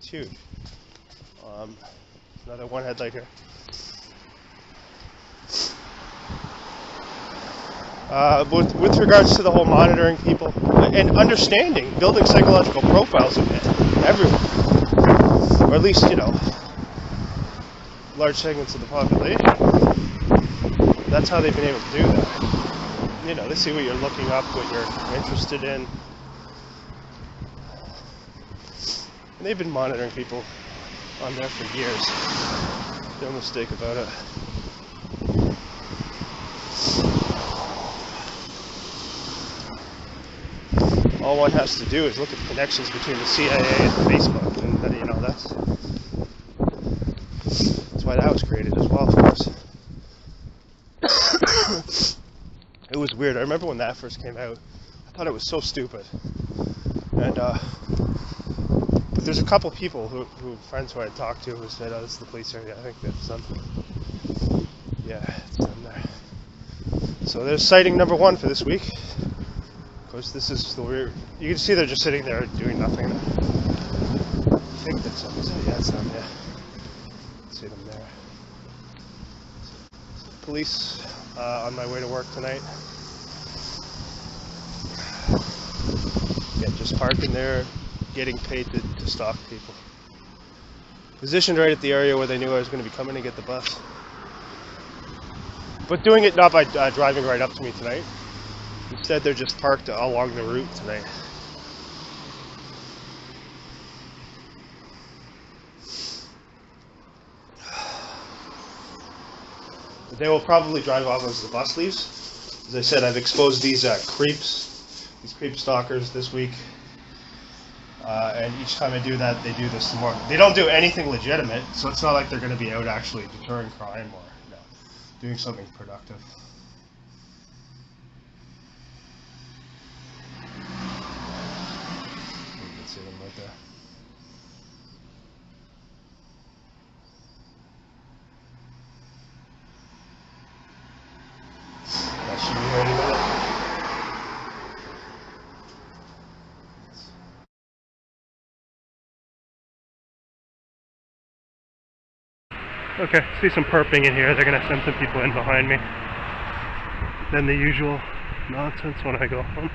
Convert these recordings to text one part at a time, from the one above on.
It's huge. Another one headlight here. With regards to the whole monitoring people and understanding, building psychological profiles of everyone, or at least, large segments of the population. That's how they've been able to do that. They see what you're looking up, what you're interested in. And they've been monitoring people on there for years. No mistake about it. All one has to do is look at the connections between the CIA and Facebook, and that's why that was created as well, of course. It was weird. I remember when that first came out, I thought it was so stupid. And but there's a couple people friends who I talked to, who said, "Oh, this is the police area." I think that's them. Yeah, it's them there. So there's sighting number 1 for this week. Of course, this is the weird. You can see they're just sitting there doing nothing. I think that's them. Yeah, it's them. Yeah, see them there. Police on my way to work tonight. Yeah, just parking there, getting paid to stalk people. Positioned right at the area where they knew I was going to be coming to get the bus. But doing it not by driving right up to me tonight. Instead, they're just parked along the route tonight. They will probably drive off as the bus leaves. As I said, I've exposed these these creep stalkers this week. And each time I do that, they do this some more. They don't do anything legitimate, so it's not like they're going to be out actually deterring crime or doing something productive. You can see them right there. That should be ready with it. Okay, see some perping in here. They're going to send some people in behind me. Then the usual nonsense when I go home.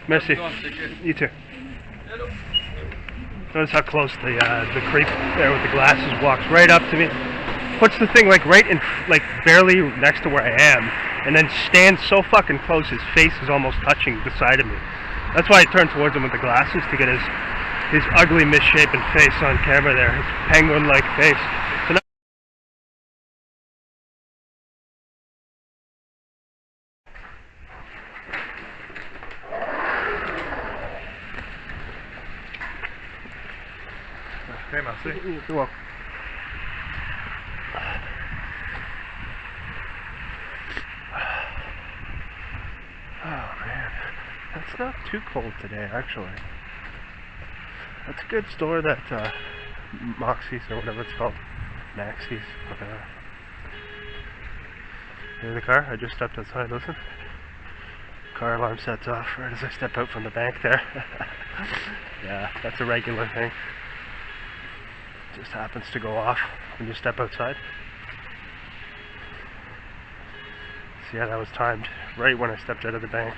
Merci. You too. Notice how close the creep there with the glasses walks right up to me, puts the thing right in, barely next to where I am, and then stands so fucking close his face is almost touching the side of me. That's why I turned towards him with the glasses, to get his ugly misshapen face on camera there, his penguin-like face. So now Okay, merci. You're welcome. Oh man, that's not too cold today, actually. That's a good store, that Moxie's or whatever it's called, Maxie's, whatever. Hear the car? I just stepped outside, listen. Car alarm sets off right as I step out from the bank there. Yeah, that's a regular thing. Just happens to go off when you step outside. So yeah, that was timed right when I stepped out of the bank.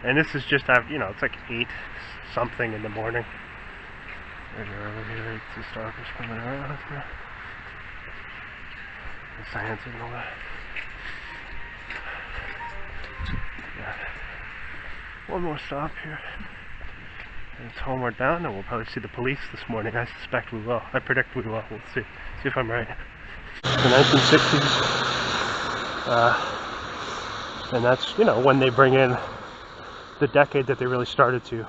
And this is just after, you know, it's like 8 something in the morning. Right early here, the stalkers coming around. The sign signal. Yeah. One more stop here. And it's homeward bound, and we'll probably see the police this morning. I suspect we will. I predict we will. We'll see. See if I'm right. The 1960s. And that's, you know, when they bring in the decade that they really started to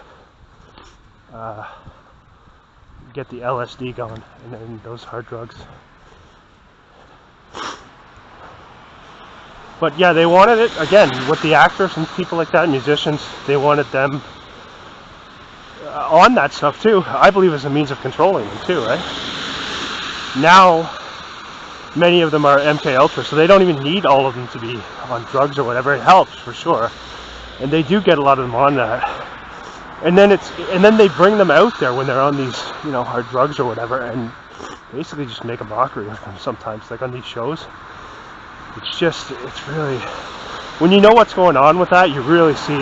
get the LSD going, and then those hard drugs. But yeah, they wanted it, again, with the actors and people like that, musicians, they wanted them on that stuff too, I believe, as a means of controlling them too, right? Now, many of them are MK Ultra, so they don't even need all of them to be on drugs or whatever. It helps, for sure. And they do get a lot of them on that. And then they bring them out there when they're on these, you know, hard drugs or whatever, and basically just make a mockery of them sometimes, like on these shows. It's really, when you know what's going on with that, you really see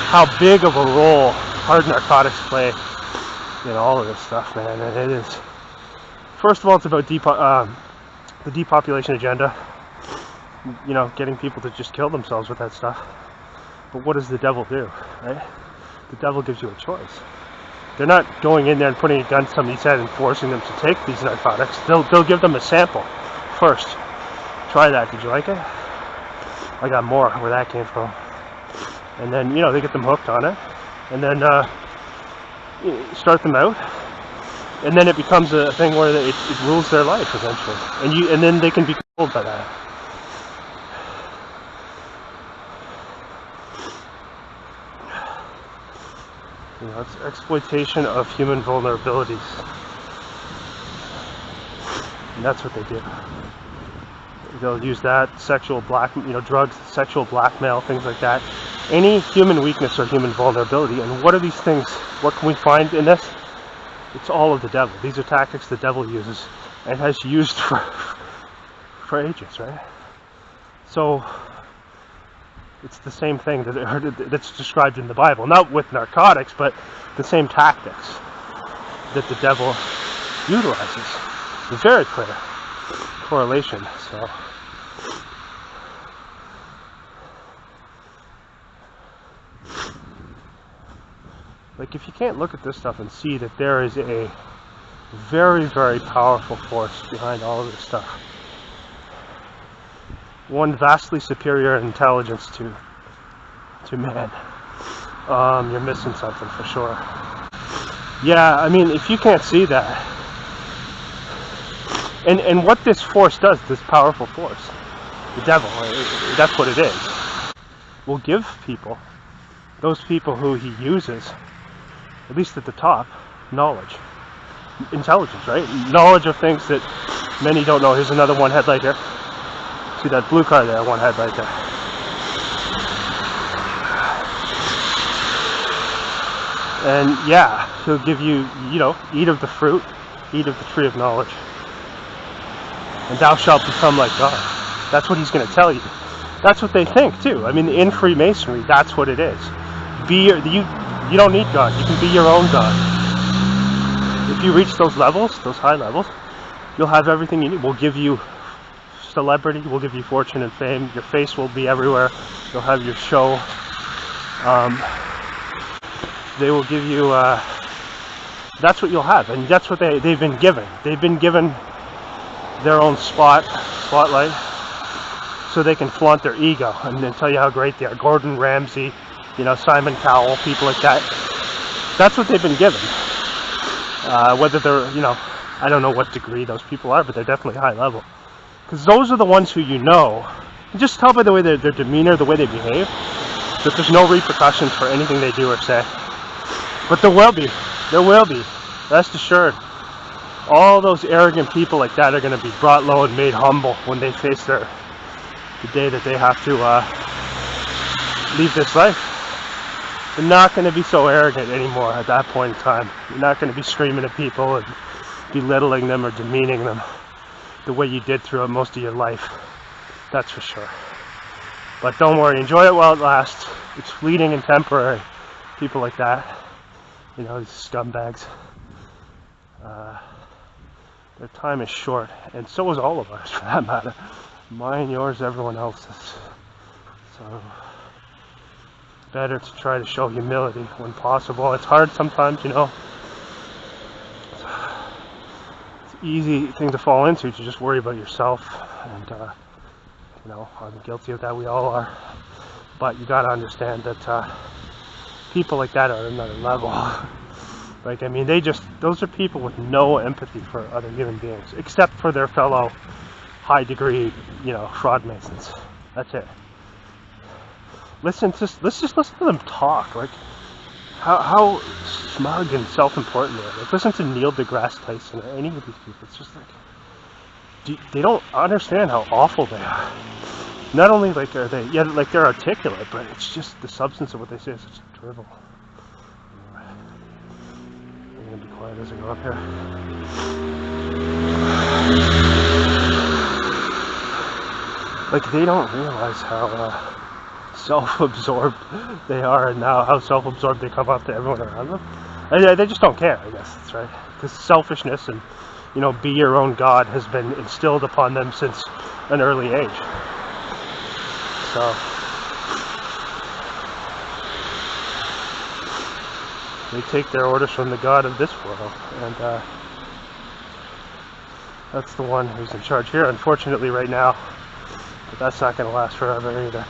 how big of a role hard narcotics play in all of this stuff, man. And it is, first of all, it's about the depopulation agenda, you know, getting people to just kill themselves with that stuff. But what does the devil do, right? The devil gives you a choice. They're not going in there and putting a gun to somebody's head and forcing them to take these narcotics. They'll give them a sample first. Try that. Did you like it? I got more where that came from. And then, you know, they get them hooked on it. And then start them out. And then it becomes a thing where it rules their life eventually. And then they can be controlled by that. You know, it's exploitation of human vulnerabilities. And that's what they do. They'll use that, sexual drugs, sexual blackmail, things like that. Any human weakness or human vulnerability. And what are these things? What can we find in this? It's all of the devil. These are tactics the devil uses and has used for ages, right? So it's the same thing that's described in the Bible. Not with narcotics, but the same tactics that the devil utilizes. It's very clear correlation. So like, if you can't look at this stuff and see that there is a very, very powerful force behind all of this stuff, one vastly superior intelligence to man, you're missing something for sure. Yeah, I mean, if you can't see that, and what this force does, this powerful force, the devil, that's what it is, will give people, those people who he uses, at least at the top, knowledge, intelligence, right? Knowledge of things that many don't know. Here's another one headlight here. See that blue car there, one headlight there. And yeah, he'll give you, you know, eat of the fruit, eat of the tree of knowledge, and thou shalt become like God. That's what he's going to tell you. That's what they think too. I mean, in Freemasonry, that's what it is. You don't need God. You can be your own God. If you reach those levels, those high levels, you'll have everything you need. We'll give you celebrity. We'll give you fortune and fame. Your face will be everywhere. You'll have your show. They will give you. That's what you'll have, and that's what they've been given. They've been given their own spotlight, so they can flaunt their ego and then tell you how great they are. Gordon Ramsay, you know, Simon Cowell, people like that. That's what they've been given. Whether they're, you know, I don't know what degree those people are, but they're definitely high level. Because those are the ones who you know. You just tell by the way their demeanor, the way they behave, that there's no repercussions for anything they do or say. But there will be. There will be. Rest assured. All those arrogant people like that are going to be brought low and made humble when they face their the day that they have to leave this life. They're not going to be so arrogant anymore at that point in time. You're not going to be screaming at people and belittling them or demeaning them the way you did throughout most of your life. That's for sure. But don't worry, enjoy it while it lasts. It's fleeting and temporary. People like that, you know, these scumbags, their time is short, and so is all of ours for that matter. Mine, yours, everyone else's. So better to try to show humility when possible. It's hard sometimes, you know. It's an easy thing to fall into, to just worry about yourself. And, you know, I'm guilty of that, we all are. But you gotta understand that people like that are at another level. Like, I mean, those are people with no empathy for other human beings, except for their fellow high degree, you know, fraud masons. That's it. Let's just listen to them talk. Like, how smug and self-important they are. Like, listen to Neil deGrasse Tyson or any of these people. It's just like, they don't understand how awful they are. Not only like are they, yeah, like they're articulate, but it's just the substance of what they say is such drivel. Anyway, I'm gonna be quiet as I go up here. Like, they don't realize how self-absorbed they are, and now how self-absorbed they come up to everyone around them. They just don't care, I guess. That's right. Because selfishness and, you know, be your own God has been instilled upon them since an early age. So they take their orders from the God of this world, and that's the one who's in charge here, unfortunately, right now. But that's not going to last forever either.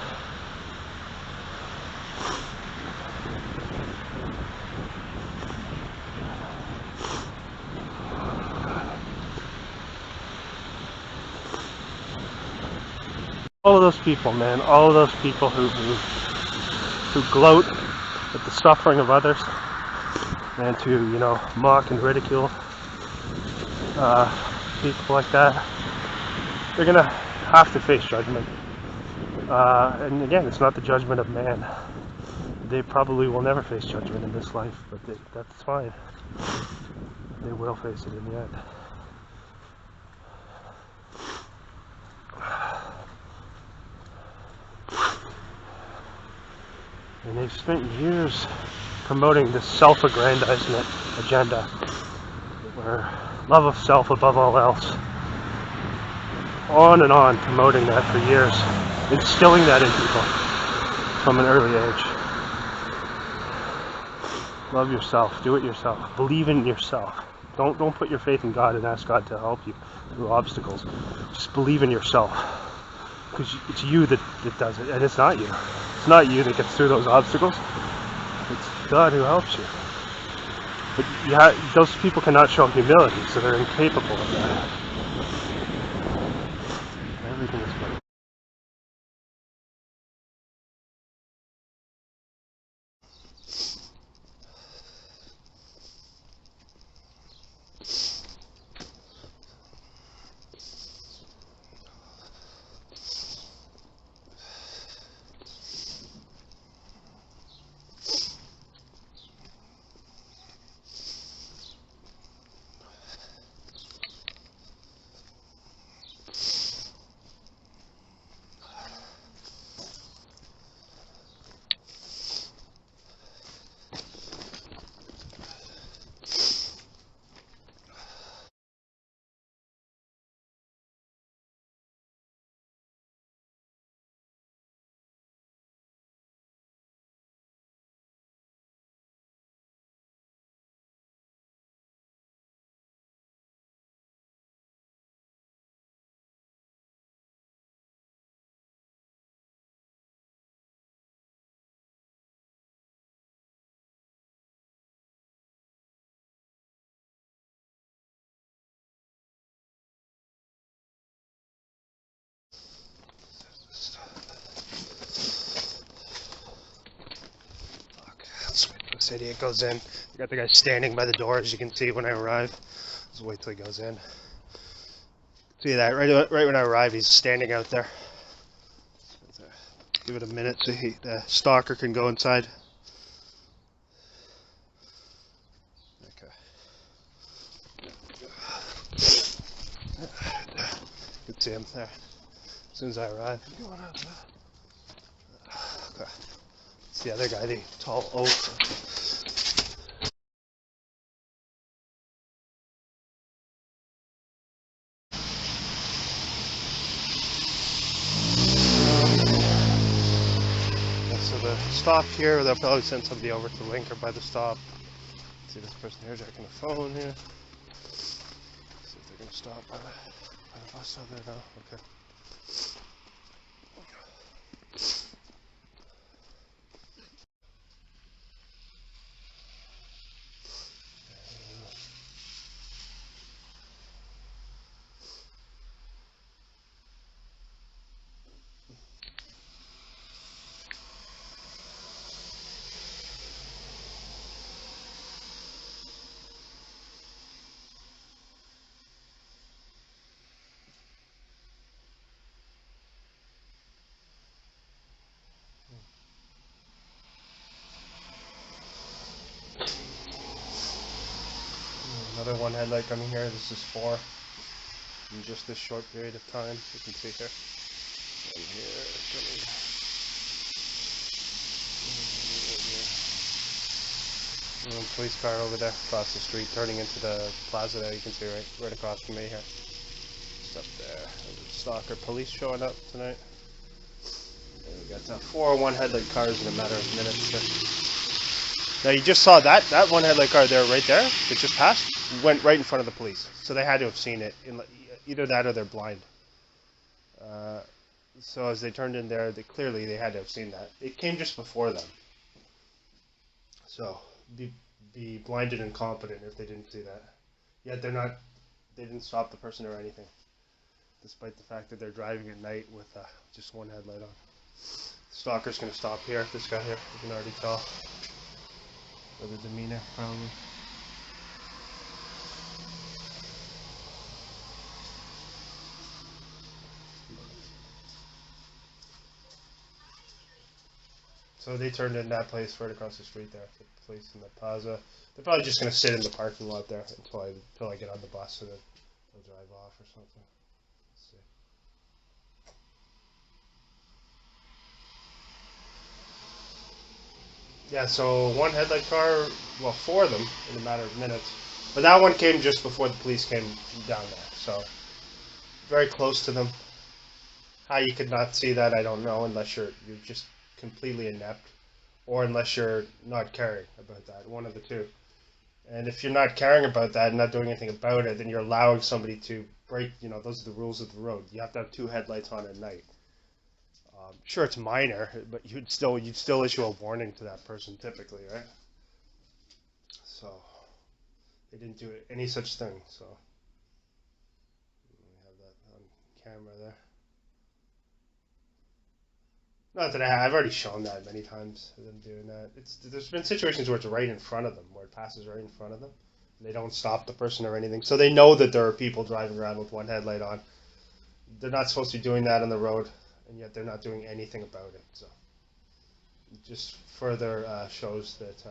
All of those people, man, all of those people who gloat at the suffering of others, and to, you know, mock and ridicule people like that, they're gonna have to face judgment. And again, it's not the judgment of man. They probably will never face judgment in this life, but that's fine. They will face it in the end. And they've spent years promoting this self-aggrandizement agenda, where love of self above all else. On and on, promoting that for years, instilling that in people from an early age. Love yourself, do it yourself, believe in yourself. Don't put your faith in God and ask God to help you through obstacles. Just believe in yourself. Because it's you that does it, and it's not you. It's not you that gets through those obstacles. It's God who helps you. But those people cannot show humility, so they're incapable of that. Everything is better. This idiot goes in. I got the guy standing by the door, as you can see when I arrive. Just wait till he goes in. See that? Right when I arrive, he's standing out there. Give it a minute so the stalker can go inside. Okay. You can see him there as soon as I arrive. Okay. It's the other guy, the tall oak. So the stop here, they'll probably send somebody over to Link or by the stop. See this person here checking the phone here. See if they're going to stop by the bus stop there now. Okay. Another one headlight coming here. This is 4 in just this short period of time. You can see here. And here, coming. And police car over there across the street, turning into the plaza there. You can see right across from me here. Just up there. There's a stalker police showing up tonight. And we got 4 one headlight cars in a matter of minutes here. Now you just saw that one headlight car there, right there, that just passed, went right in front of the police. So they had to have seen it. Either that or they're blind. So as they turned in there, clearly they had to have seen that. It came just before them. So be blind and incompetent if they didn't see that. Yet they didn't stop the person or anything, despite the fact that they're driving at night with just one headlight on. The stalker's going to stop here. This guy here, you can already tell. Or the demeanor, probably. So they turned in that place right across the street there, the place in the plaza. They're probably just going to sit in the parking lot there until I get on the bus, and then they'll drive off or something. Let's see. Yeah, so one headlight car, well, 4 of them in a matter of minutes. But that one came just before the police came down there, so very close to them. How you could not see that, I don't know, unless you're just completely inept, or unless you're not caring about that, one of the two. And if you're not caring about that and not doing anything about it, then you're allowing somebody to break, those are the rules of the road. You have to have 2 headlights on at night. Sure, it's minor, but you'd still issue a warning to that person typically, right? So they didn't do any such thing. So we have that on camera there. Not that I've already shown that many times. Them doing that. There's been situations where it's right in front of them, where it passes right in front of them. And they don't stop the person or anything, so they know that there are people driving around with one headlight on. They're not supposed to be doing that on the road, and yet they're not doing anything about it. So it just further shows that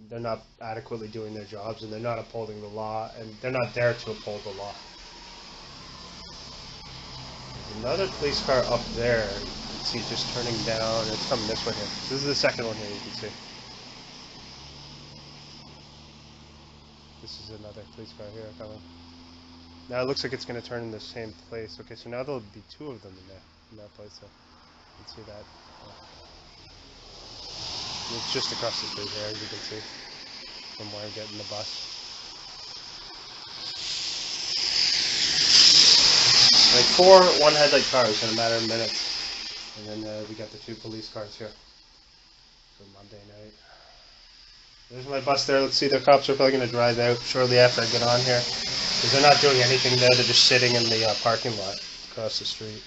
they're not adequately doing their jobs, and they're not upholding the law, and they're not there to uphold the law. There's another police car up there. You can see just turning down. It's coming this way here. This is the second one here. You can see. This is another police car here coming. Now it looks like it's going to turn in the same place. Okay, so now there'll be 2 of them in that place. So you can see that. It's just across the street here, as you can see, from where I'm getting the bus. Like 4 one headlight cars in a matter of minutes. And then we got the 2 police cars here for Monday night. There's my bus there. Let's see, the cops are probably going to drive out shortly after I get on here. Because they're not doing anything there. They're just sitting in the parking lot across the street.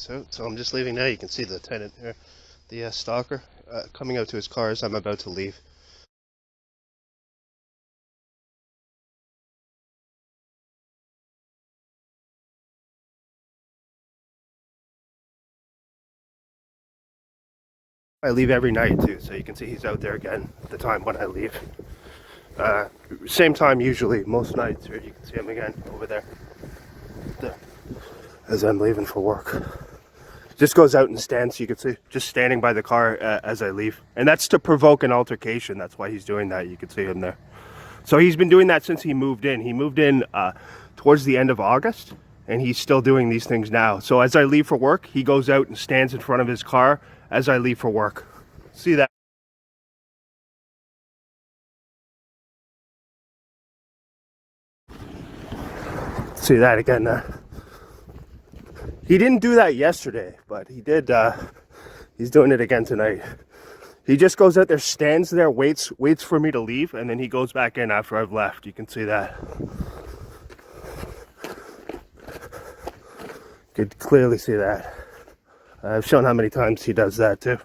police out, so I'm just leaving now. You can see the tenant here, the stalker, coming out to his car as I'm about to leave. I leave every night too, so you can see he's out there again at the time when I leave. Same time usually, most nights, or you can see him again over there as I'm leaving for work. Just goes out and stands, you can see, just standing by the car as I leave. And that's to provoke an altercation, that's why he's doing that, you can see him there. So he's been doing that since he moved in. He moved in towards the end of August, and he's still doing these things now. So as I leave for work, he goes out and stands in front of his car as I leave for work. See that? See that again there. He didn't do that yesterday, but he did. He's doing it again tonight. He just goes out there, stands there, waits for me to leave, and then he goes back in after I've left. You can see that. You could clearly see that. I've shown how many times he does that too.